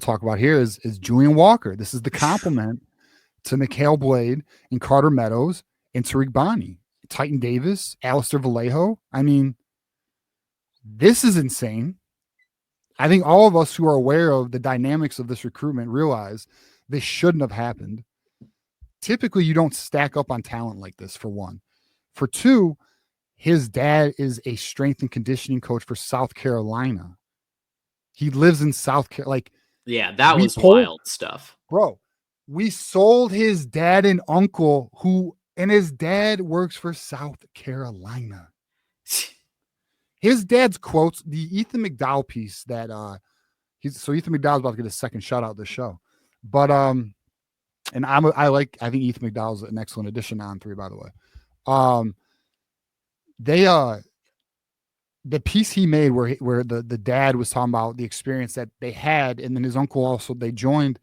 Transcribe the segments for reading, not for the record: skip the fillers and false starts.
talk about here is Julian Walker. This is the compliment to Mikhail Blade and Carter Meadows and Tariq Bani, Titan Davis, Alistair Vallejo. I mean, this is insane. I think all of us who are aware of the dynamics of this recruitment realize this shouldn't have happened. Typically, you don't stack up on talent like this, for one. For two, his dad is a strength and conditioning coach for South Carolina. He lives in South Carolina. Like, yeah, that was wild stuff. Bro, we sold his dad and uncle and his dad works for South Carolina. His dad's quotes, the Ethan McDowell piece that Ethan McDowell's about to get a second shout out this show. But and I think Ethan McDowell's an excellent addition on 3, by the way. The piece he made where the dad was talking about the experience that they had, and then his uncle also, they joined,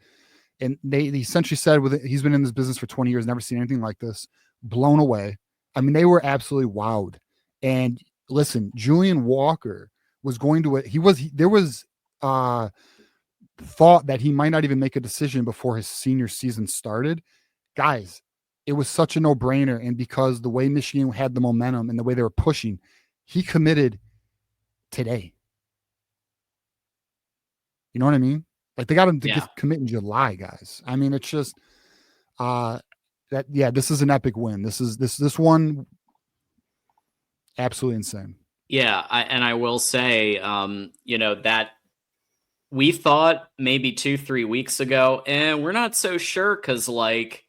and they essentially said he's been in this business for 20 years, never seen anything like this, blown away. I mean, they were absolutely wowed. And listen, Julian Walker was going to there was thought that he might not even make a decision before his senior season started. Guys, it was such a no-brainer, and because the way Michigan had the momentum and the way they were pushing, he committed today. You know what I mean? Like, they got him to commit in July, guys. I mean, it's just this is an epic win. This one, absolutely insane. Yeah, I will say, that we thought maybe 2-3 weeks ago, and we're not so sure because, like,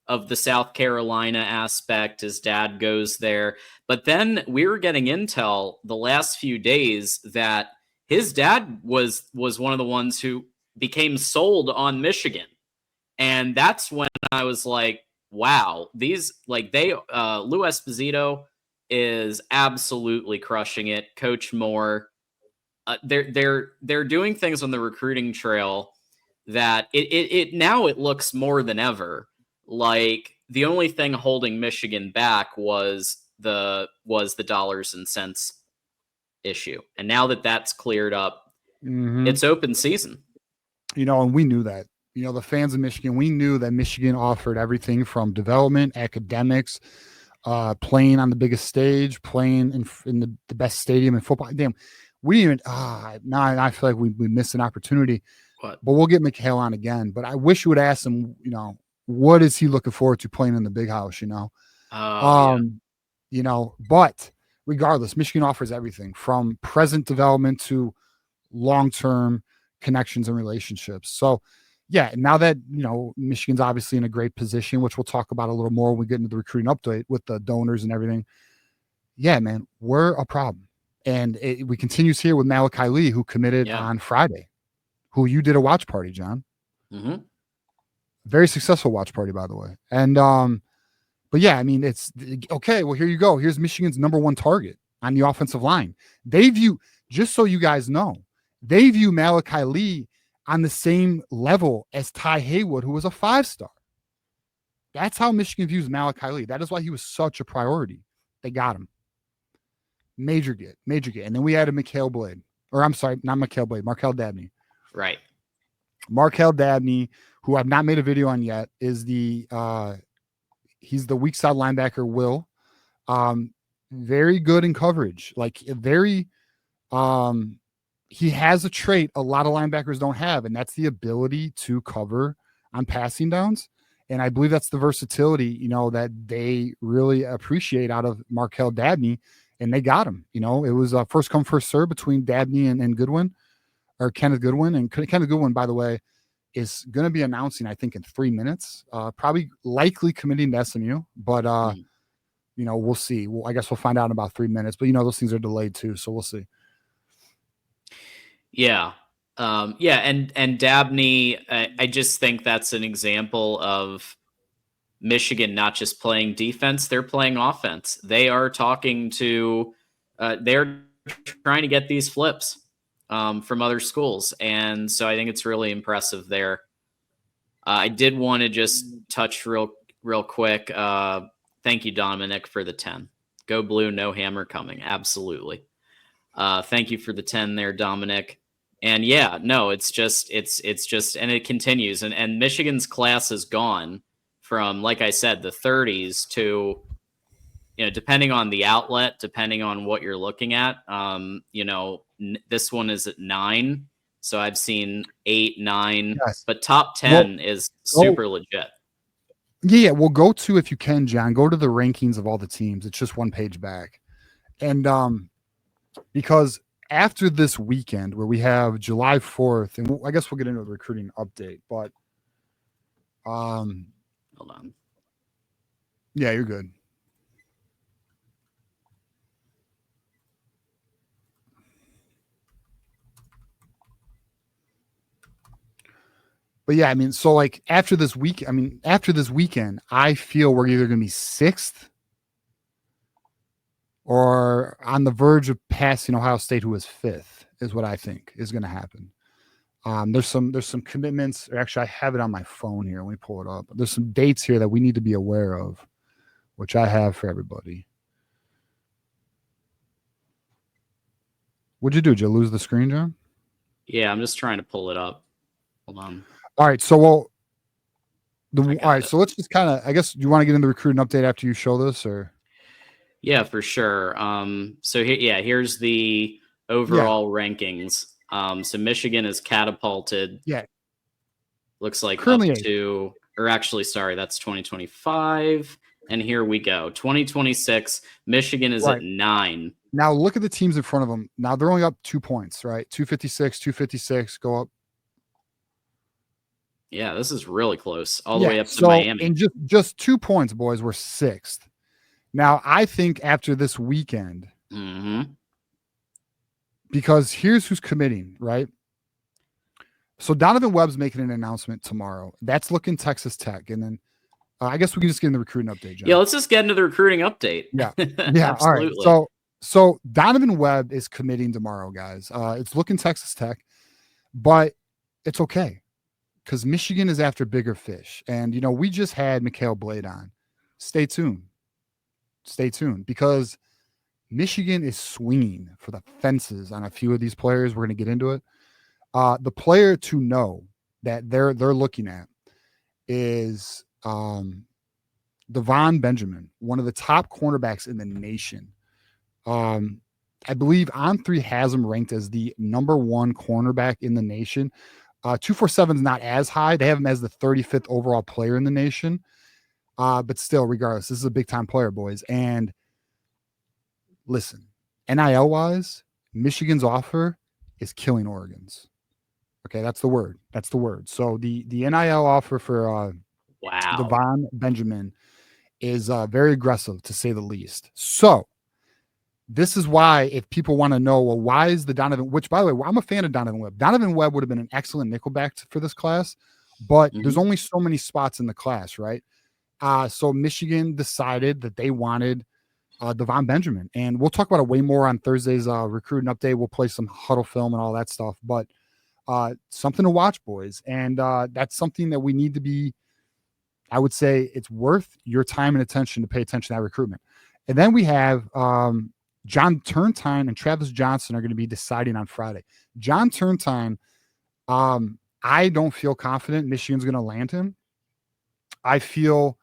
of the South Carolina aspect, his dad goes there. But then we were getting intel the last few days that his dad was one of the ones who became sold on Michigan. And that's when I was like, wow, Lou Esposito is absolutely crushing it. Coach Moore, they're doing things on the recruiting trail that it now it looks more than ever like the only thing holding Michigan back was the dollars and cents issue. And now that that's cleared up, it's open season. And we knew that. The fans of Michigan, we knew that Michigan offered everything from development, academics, playing on the biggest stage, playing in the best stadium in football. Damn, we didn't even. Now I feel like we missed an opportunity. But we'll get Mikhail on again. But I wish you would ask him. What is he looking forward to playing in the big house? But regardless, Michigan offers everything from present development to long-term connections and relationships. So, yeah, now that, Michigan's obviously in a great position, which we'll talk about a little more when we get into the recruiting update with the donors and everything. Yeah, man, we're a problem. And we continues here with Malachi Lee, who committed on Friday, who you did a watch party, John. Mm-hmm. Very successful watch party, by the way. And, but yeah, I mean, it's okay. Well, here you go. Here's Michigan's number one target on the offensive line. Just so you guys know, they view Malachi Lee on the same level as Ty Haywood, who was a 5-star. That's how Michigan views Malachi Lee. That is why he was such a priority. They got him. Major get. And then we added Mikhail Blade. Or I'm sorry, not Mikhail Blade, Markel Dabney. Right. Markel Dabney, who I've not made a video on yet, is he's the weak side linebacker, Will. Very good in coverage. He has a trait a lot of linebackers don't have, and that's the ability to cover on passing downs. And I believe that's the versatility, that they really appreciate out of Markel Dabney, and they got him. It was first come, first serve between Dabney and Goodwin, or Kenneth Goodwin. And Kenneth Goodwin, by the way, is going to be announcing, I think, in 3 minutes, likely committing to SMU, but we'll see. I guess we'll find out in about 3 minutes, but those things are delayed too. So we'll see. Yeah. And Dabney, I just think that's an example of Michigan not just playing defense, they're playing offense. They are talking to, they're trying to get these flips from other schools. And so I think it's really impressive there. I did want to just touch real quick. Thank you, Dominic, for the 10. Go blue, no hammer coming. Absolutely. Thank you for the 10 there, Dominic. And yeah, no, it's just, and it continues. And Michigan's class has gone from, like I said, the 30s to, depending on the outlet, depending on what you're looking at, this one is at 9. So I've seen 8, 9, Yes. but top 10 is super legit. Yeah, well, go to, if you can, John, go to the rankings of all the teams. It's just one page back. And because after this weekend where we have July 4th, and I guess we'll get into the recruiting update, but hold on. Yeah, you're good. But yeah, I mean, so like after this weekend, I feel we're either going to be 6th or on the verge of passing Ohio State, who is 5th, is what I think is going to happen. There's some commitments. Or actually, I have it on my phone here. Let me pull it up. There's some dates here that we need to be aware of, which I have for everybody. What'd you do? Did you lose the screen, John? Yeah, I'm just trying to pull it up. Hold on. All right, so all right, so let's just kind of, I guess, you want to get into the recruiting update after you show this, or? Yeah, for sure. So here's the overall rankings. So Michigan is catapulted. Yeah. Looks like currently up to, or actually, sorry, that's 2025. And here we go. 2026, Michigan is at 9. Now look at the teams in front of them. Now they're only up 2 points, right? 256, go up. Yeah, this is really close. All the way up to Miami. And just 2 points, boys, we're 6th. Now, I think after this weekend, because here's who's committing, right? So Donovan Webb's making an announcement tomorrow. That's looking Texas Tech. And then I guess we can just get in the recruiting update, John. Yeah, let's just get into the recruiting update. Yeah. Absolutely. All right. So Donovan Webb is committing tomorrow, guys. It's looking Texas Tech, but it's okay because Michigan is after bigger fish. And, we just had Mikhail Blade on. Stay tuned because Michigan is swinging for the fences on a few of these players. We're going to get into it. The player to know that they're looking at is Devon Benjamin, one of the top cornerbacks in the nation. I believe On3 has him ranked as the number 1 cornerback in the nation. 247 is not as high. They have him as the 35th overall player in the nation. But still, regardless, this is a big time player, boys. And listen, NIL wise, Michigan's offer is killing Oregon's. Okay, that's the word. So the NIL offer for Devon Benjamin is very aggressive, to say the least. So this is why, if people want to know, well, why is the Donovan, which, by the way, I'm a fan of Donovan Webb. Donovan Webb would have been an excellent nickelback for this class, but there's only so many spots in the class, right? So Michigan decided that they wanted Devon Benjamin, and we'll talk about it way more on Thursday's recruiting update. We'll play some huddle film and all that stuff, but something to watch, boys. And that's something that we need to be, I would say it's worth your time and attention to pay attention to that recruitment. And then we have John Turntine and Travis Johnson are going to be deciding on Friday. John Turntine, I don't feel confident Michigan's going to land him. I feel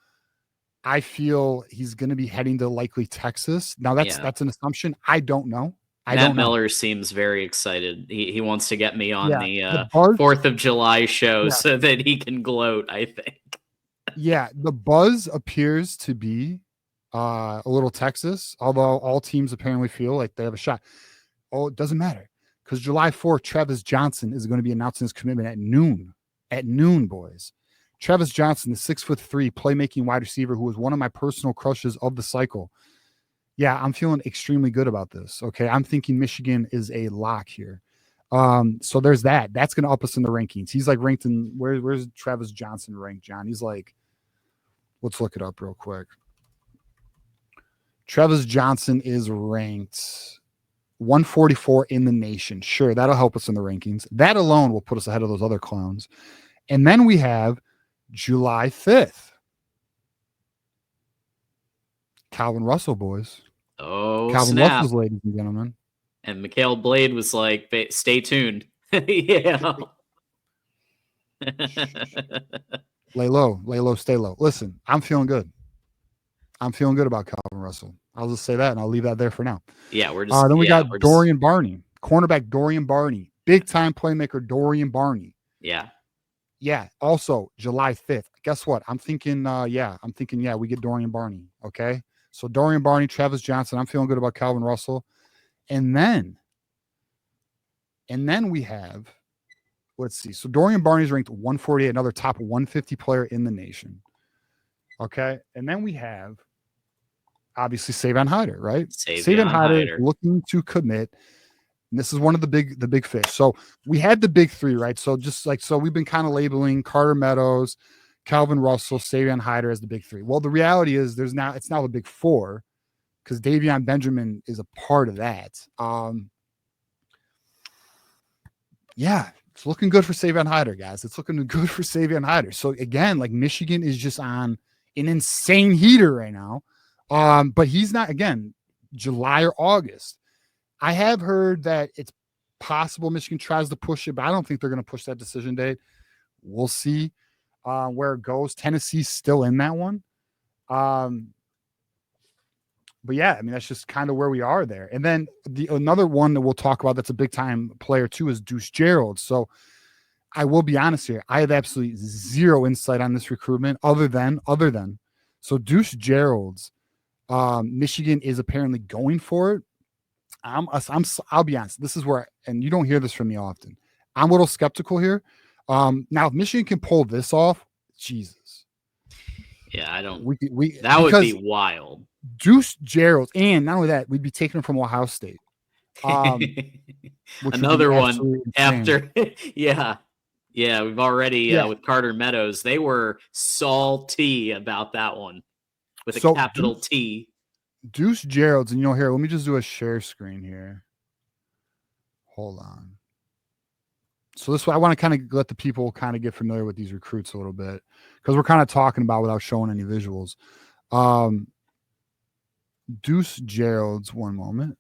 he's going to be heading to likely Texas. Now that's an assumption. I don't know. Matt Miller seems very excited. He wants to get me on the 4th of July show so that he can gloat, I think. Yeah, the buzz appears to be a little Texas, although all teams apparently feel like they have a shot. Oh, it doesn't matter because July 4th, Travis Johnson is going to be announcing his commitment at noon. At noon, boys. Travis Johnson, the 6'3" playmaking wide receiver who was one of my personal crushes of the cycle. Yeah, I'm feeling extremely good about this. Okay, I'm thinking Michigan is a lock here. So there's that. That's going to up us in the rankings. He's like ranked in, where's Travis Johnson ranked, John? He's like, let's look it up real quick. Travis Johnson is ranked 144 in the nation. Sure, that'll help us in the rankings. That alone will put us ahead of those other clowns. And then we have July 5th. Calvin Russell, boys. Oh, Calvin snap. Russell's, ladies and gentlemen. And Mikhail Blade was like, stay tuned. Yeah. Lay low, stay low. Listen, I'm feeling good. I'm feeling good about Calvin Russell. I'll just say that, and I'll leave that there for now. Yeah, we're Then we got we're just Dorian Barney, cornerback Dorian Barney, big time playmaker Dorian Barney. yeah. Yeah. Also, July 5th. Guess what? I'm thinking, we get Dorian Barney. Okay. So Dorian Barney, Travis Johnson. I'm feeling good about Calvin Russell. And then we have, let's see. So Dorian Barney's ranked 148, another top 150 player in the nation. Okay. And then we have obviously Savion Hyder, right? Savion Hyder looking to commit. And this is one of the big fish. So we had the big three, right? So we've been kind of labeling Carter Meadows, Calvin Russell, Savion Hyder as the big three. Well, the reality is it's now the big four because Davion Benjamin is a part of that. It's looking good for Savion Hyder, guys. It's looking good for Savion Hyder. So again, like Michigan is just on an insane heater right now. But he's not, again, July or August. I have heard that it's possible Michigan tries to push it, but I don't think they're going to push that decision date. We'll see where it goes. Tennessee's still in that one. But yeah, I mean, that's just kind of where we are there. And then another one that we'll talk about that's a big time player too is Deuce Gerald. So I will be honest here. I have absolutely zero insight on this recruitment other than so Deuce Gerald's Michigan is apparently going for it. I'll be honest. This is where, and you don't hear this from me often. I'm a little skeptical here. Now, if Michigan can pull this off, Jesus. Yeah, I don't. That would be wild. Deuce Gerald, and not only that, we'd be taking him from Ohio State. Another one after, yeah. We've already with Carter Meadows. They were salty about that one with a capital T. Deuce Gerald's, and here, let me just do a share screen here. Hold on. So this way, I want to kind of let the people kind of get familiar with these recruits a little bit because we're kind of talking about without showing any visuals. Deuce Gerald's, one moment,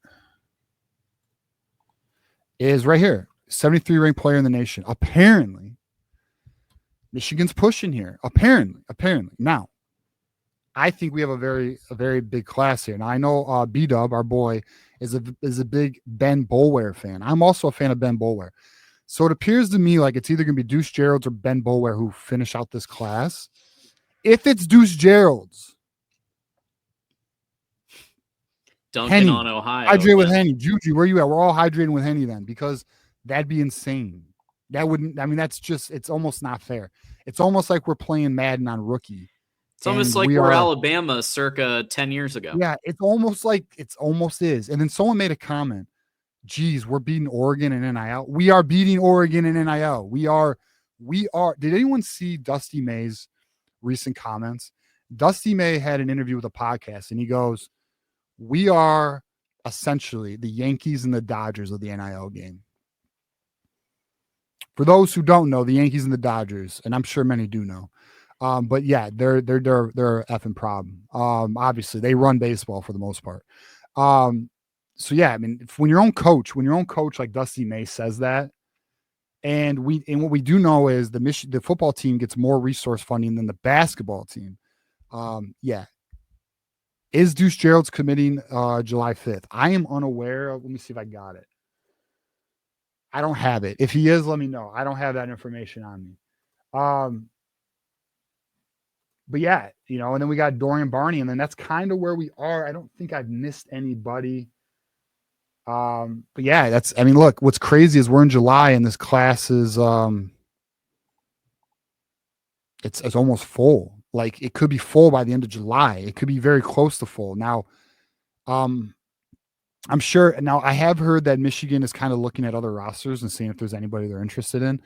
is right here. 73 ranked player in the nation. Apparently, Michigan's pushing here. Apparently. Now, I think we have a very big class here. Now I know B-Dub, our boy, is a big Ben Boulware fan. I'm also a fan of Ben Boulware. So it appears to me like it's either going to be Deuce Gerald's or Ben Boulware who finish out this class. If it's Deuce Gerald's, Dunking Henny, on Ohio. hydrate with Henny. Juju, where you at? We're all hydrating with Henny then because that'd be insane. That wouldn't. I mean, that's just. It's almost not fair. It's almost like we're playing Madden on rookie. It's almost like we're Alabama circa 10 years ago. Yeah, it's almost is. And then someone made a comment, geez, we're beating Oregon in NIL. We are beating Oregon in NIL. We are. Did anyone see Dusty May's recent comments? Dusty May had an interview with a podcast, and he goes, we are essentially the Yankees and the Dodgers of the NIL game. For those who don't know, the Yankees and the Dodgers, and I'm sure many do know, but yeah, they're a effing problem. Obviously, they run baseball for the most part. So yeah, I mean, when your own coach like Dusty May says that, and what we do know is the football team gets more resource funding than the basketball team. Yeah. Is Deuce Gerald's committing July 5th? I am unaware of. Let me see if I got it. I don't have it. If he is, let me know. I don't have that information on me. But yeah, and then we got Dorian Barney, and then that's kind of where we are. I don't think I've missed anybody. But yeah, look, what's crazy is we're in July and this class is it's almost full. Like it could be full by the end of July. It could be very close to full. Now, I'm sure. Now I have heard that Michigan is kind of looking at other rosters and seeing if there's anybody they're interested in.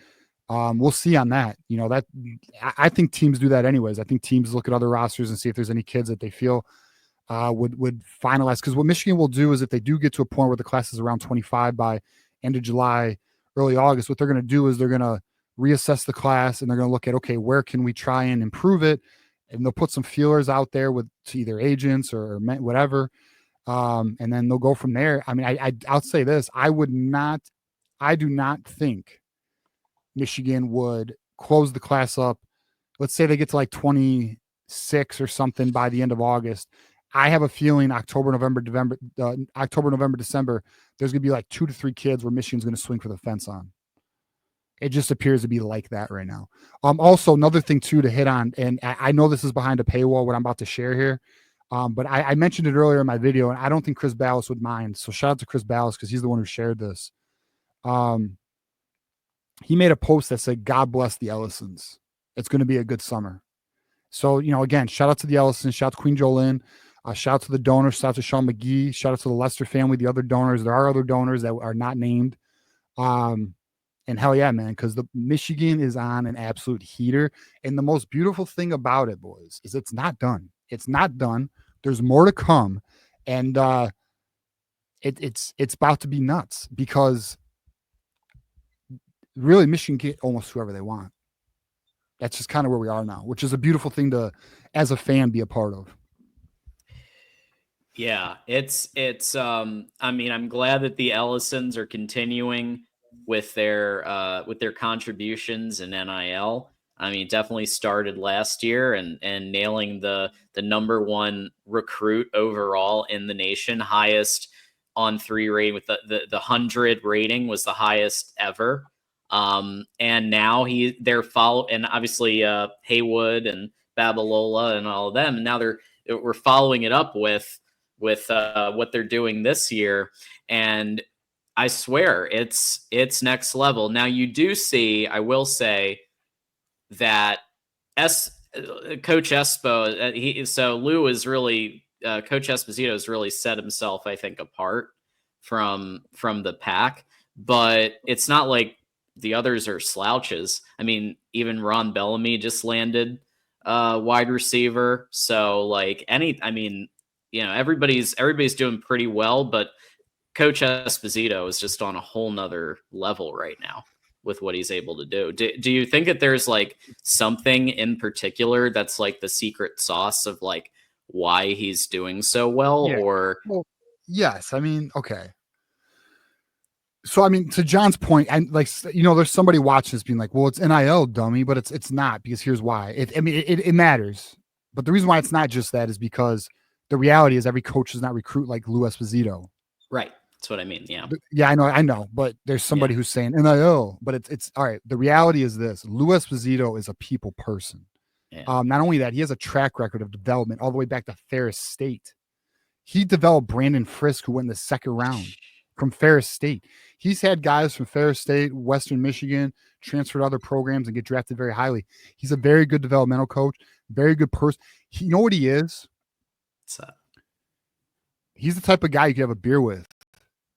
We'll see on that. That I think teams do that anyways. I think teams look at other rosters and see if there's any kids that they feel would finalize. Because what Michigan will do is if they do get to a point where the class is around 25 by end of July, early August, what they're going to do is they're going to reassess the class and they're going to look at, okay, where can we try and improve it? And they'll put some feelers out there to either agents or whatever. And then they'll go from there. I mean, I'll say this. I would not I do not think Michigan would close the class up. Let's say they get to like 26 or something by the end of August. I have a feeling October, November, December, there's going to be like 2 to 3 kids where Michigan's going to swing for the fence on. It just appears to be like that right now. Also, another thing too to hit on, and I know this is behind a paywall, what I'm about to share here, but I mentioned it earlier in my video, and I don't think Chris Ballas would mind. So shout out to Chris Ballas because he's the one who shared this. He made a post that said, "God bless the Ellisons. It's going to be a good summer." So, again, shout out to the Ellisons, shout out to Queen Jolynn, shout out to the donors, shout out to Sean McGee, shout out to the Lester family, the other donors. There are other donors that are not named. And hell yeah, man, because the Michigan is on an absolute heater. And the most beautiful thing about it, boys, is it's not done. It's not done. There's more to come. And it's about to be nuts because really Michigan get almost whoever they want. That's just kind of where we are now, which is a beautiful thing to, as a fan, be a part of. Yeah, it's I mean, I'm glad that the Ellisons are continuing with their contributions in NIL. I mean, definitely started last year and nailing the number 1 recruit overall in the nation, highest on 3 rating with the 100 rating was the highest ever. And now they're and obviously Haywood and Babalola and all of them, and now we're following it up with what they're doing this year, and I swear it's next level. Now you do see, I will say that Coach Espo, so Lou is really Coach Esposito has really set himself, I think, apart from the pack, but it's not like the others are slouches. I mean, even Ron Bellamy just landed wide receiver, so like everybody's doing pretty well, but Coach Esposito is just on a whole nother level right now with what he's able to do. Do you think that there's like something in particular that's like the secret sauce of like why he's doing so well? Yeah. Or yes, I mean, okay. So, I mean, to John's point, and like, there's somebody watching this being like, well, it's NIL, dummy, but it's not, because here's why. It matters. But the reason why it's not just that is because the reality is every coach does not recruit like Lou Esposito. Right. That's what I mean. Yeah. Yeah, I know. But there's somebody who's saying NIL, but it's all right. The reality is this: Lou Esposito is a people person. Yeah. Not only that, he has a track record of development all the way back to Ferris State. He developed Brandon Frisk, who went in the second round from Ferris State. He's had guys from Ferris State, Western Michigan, transfer to other programs and get drafted very highly. He's a very good developmental coach, very good person. You know what he is? What's that? He's the type of guy you could have a beer with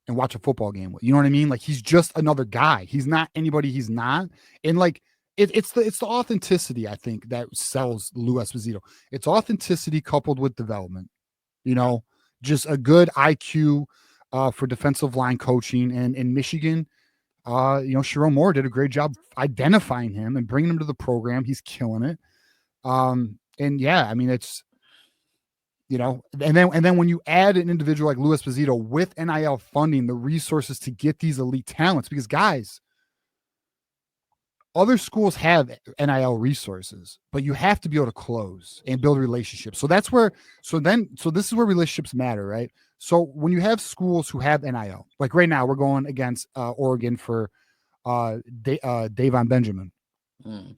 and watch a football game with. You know what I mean? Like, he's just another guy. He's not anybody he's not. And like, it's the authenticity, I think, that sells Lou Esposito. It's authenticity coupled with development. Just a good IQ for defensive line coaching. And in Michigan, Sharon Moore did a great job identifying him and bringing him to the program. He's killing it. And yeah, I mean, it's, and then when you add an individual like Lou Esposito with NIL funding, the resources to get these elite talents, because guys, other schools have NIL resources, but you have to be able to close and build relationships. So this is where relationships matter, right? So when you have schools who have NIL, like right now, we're going against Oregon for Davon Benjamin. Mm.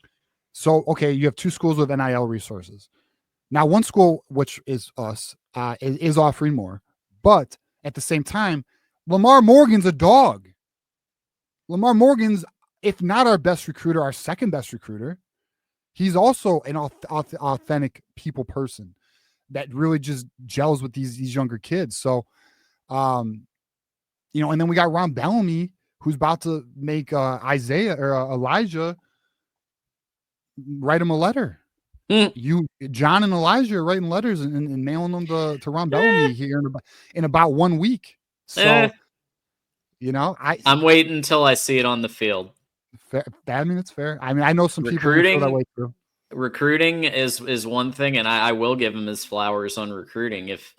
So, okay, you have 2 schools with NIL resources. Now, one school, which is us, is offering more, but at the same time, Lamar Morgan's a dog. Lamar Morgan's, if not our best recruiter, our second best recruiter. He's also an authentic people person that really just gels with these younger kids. So, and then we got Ron Bellamy, who's about to make Isaiah or Elijah write him a letter. John and Elijah are writing letters and mailing them to Ron Bellamy here in about 1 week. So, I'm waiting until I see it on the field. Fair. I mean, it's fair. I mean, I know some people who feel that way too. Recruiting is one thing, and I will give him his flowers on recruiting if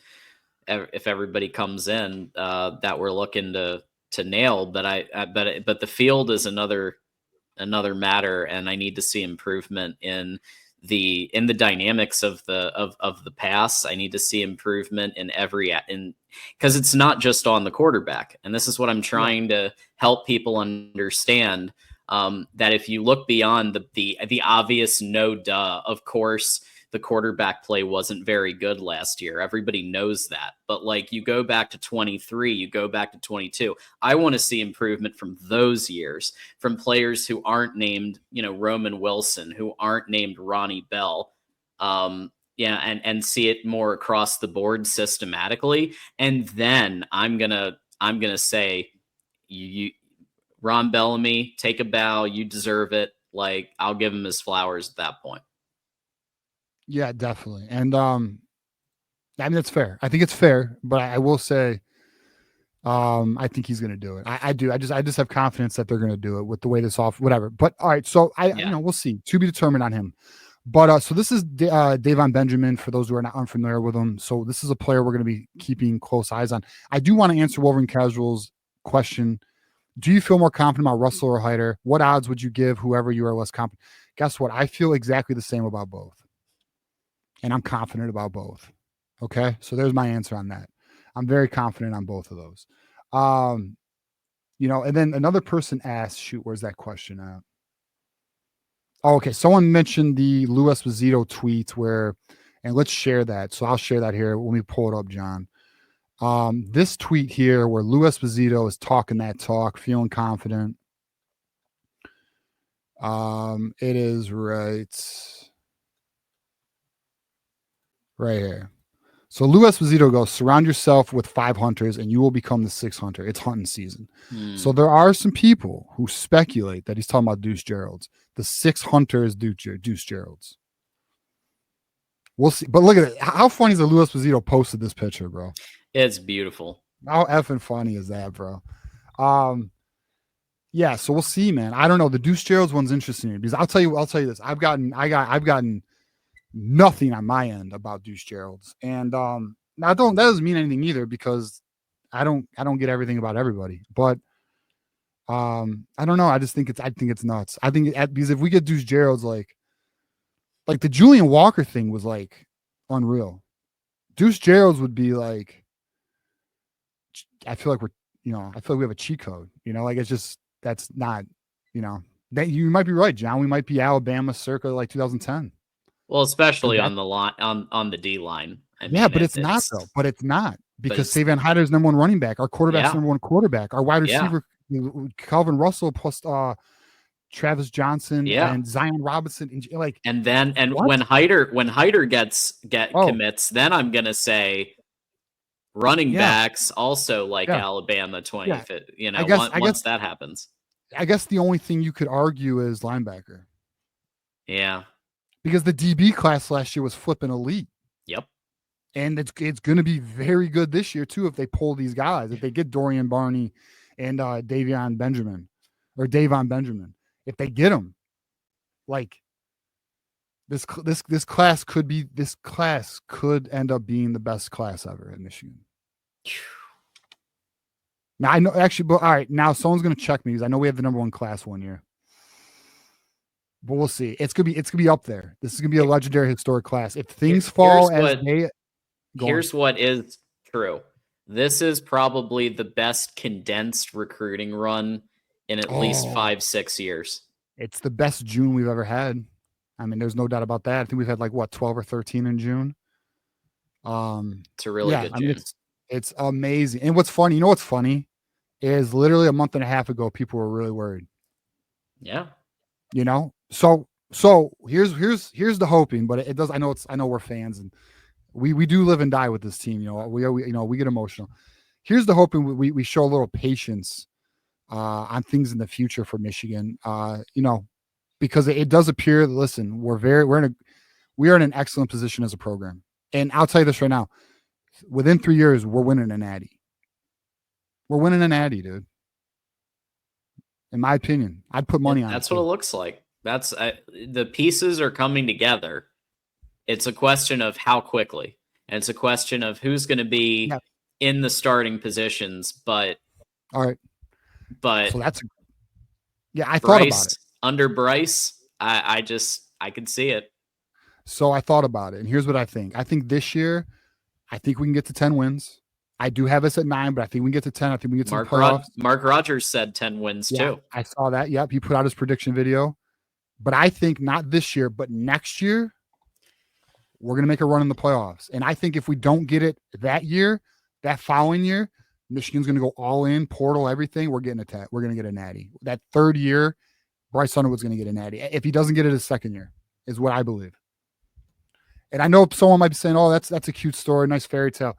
everybody comes in that we're looking to nail, but but the field is another matter, and I need to see improvement in the dynamics of the pass. I need to see improvement in because it's not just on the quarterback, and this is what I'm trying to help people understand. That if you look beyond the obvious no duh, of course the quarterback play wasn't very good last year. Everybody knows that. But like, you go back to 23, you go back to 22. I want to see improvement from those years, from players who aren't named, Roman Wilson, who aren't named Ronnie Bell. And see it more across the board systematically. And then I'm gonna say, you Ron Bellamy, take a bow. You deserve it. Like, I'll give him his flowers at that point. Yeah, definitely. And I mean, that's fair. I think it's fair, but I will say, I think he's going to do it. I do. I just have confidence that they're going to do it with the way this off, whatever. But all right, so we'll see. To be determined on him. But so this is Davon Benjamin, for those who are not unfamiliar with him. So this is a player we're going to be keeping close eyes on. I do want to answer Wolverine Casual's question. Do you feel more confident about Russell or Hyder? What odds would you give whoever you are less confident? Guess what? I feel exactly the same about both. And I'm confident about both. Okay. So there's my answer on that. I'm very confident on both of those. And then another person asked, shoot, where's that question at? Oh, okay. Someone mentioned the Lou Esposito tweet and let's share that. So I'll share that here. Let me pull it up, John. This tweet here where Lou Esposito is talking that talk, feeling confident. It is right here. So Lou Esposito goes, surround yourself with 5 hunters and you will become the 6th hunter. It's hunting season. So there are some people who speculate that he's talking about Deuce Gerald's. The 6th hunter is Deuce Gerald's. We'll see. But look at it. How funny is that Lou Esposito posted this picture, bro? It's beautiful. How effing funny is that, bro? Yeah, so we'll see, man. I don't know. The Deuce Gerald's one's interesting because I'll tell you this. I've gotten nothing on my end about Deuce Gerald's. And that doesn't mean anything either, because I don't get everything about everybody. But I don't know. I think it's nuts. I think because if we get Deuce Gerald's, like the Julian Walker thing was like unreal. Deuce Gerald's would be like, I feel like we have a cheat code, like it's just, that's not, that you might be right, John. We might be Alabama circa like 2010. Well, especially on the line, on the D line. But it's not though. But it's not, because Savion Hyder is number 1 running back. Our quarterback's number 1 quarterback. Our wide receiver, Calvin Russell plus Travis Johnson and Zion Robinson. When Hyder commits, then I'm gonna say running backs also like Alabama 20. Once that happens, I guess the only thing you could argue is linebacker. Yeah. Because the DB class last year was flipping elite. Yep. And it's going to be very good this year too if they pull these guys. If they get Dorian Barney and Davon Benjamin. If they get them, like this class could end up being the best class ever in Michigan. Now I know, actually, but all right, now someone's going to check me because I know we have the number 1 class one year. But we'll see. It's gonna be up there. This is gonna be a legendary historic class. If things fall here's what is true. This is probably the best condensed recruiting run in at least 5-6 years. It's the best June we've ever had. I mean, there's no doubt about that. I think we've had like 12 or 13 in June. It's a really good June. I mean, it's amazing. And what's funny, what's funny is literally a month and a half ago, people were really worried. Yeah. So here's the hoping, but it does. I know we're fans and we do live and die with this team. We get emotional. Here's the hoping we show a little patience on things in the future for Michigan. Because it does appear. Listen, we are in an excellent position as a program, and I'll tell you this right now: within 3 years, we're winning an Natty. We're winning an Natty, dude. In my opinion, I'd put money on it. That's what it looks like. That's the pieces are coming together. It's a question of how quickly, and it's a question of who's going to be in the starting positions. But all right, But So that's I thought about Bryce it. under Bryce, I could see it. So I thought about it, and here's what I think. I think this year, I think we can get to 10 wins. I do have us at 9, but I think we can get to 10. I think we can get to the playoffs. Mark Rogers said 10 wins Yeah, too. I saw that. Yep, he put out his prediction video. But I think not this year, but next year, we're going to make a run in the playoffs. And I think if we don't get it that year, that following year, Michigan's going to go all in, portal, everything. We're getting we're going to get a natty. That third year, Bryce Underwood's going to get a natty. If he doesn't get it his second year, is what I believe. And I know someone might be saying, "Oh, that's a cute story, nice fairy tale."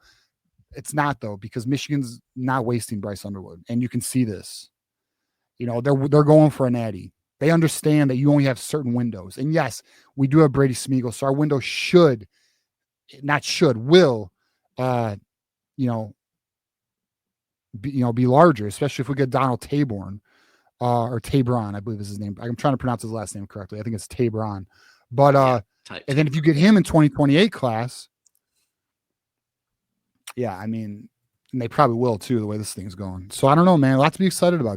It's not though, because Michigan's not wasting Bryce Underwood, and you can see this. You know, they're going for a natty. They understand that you only have certain windows. And yes, we do have Brady Smeagol, so our window will, be larger, especially if we get Donald Taborn, or Tabron, I believe is his name. I'm trying to pronounce his last name correctly. I think it's Tabron. But and then if you get him in 2028 class, I mean, and they probably will too, the way this thing's going. So I don't know, man. A lot to be excited about.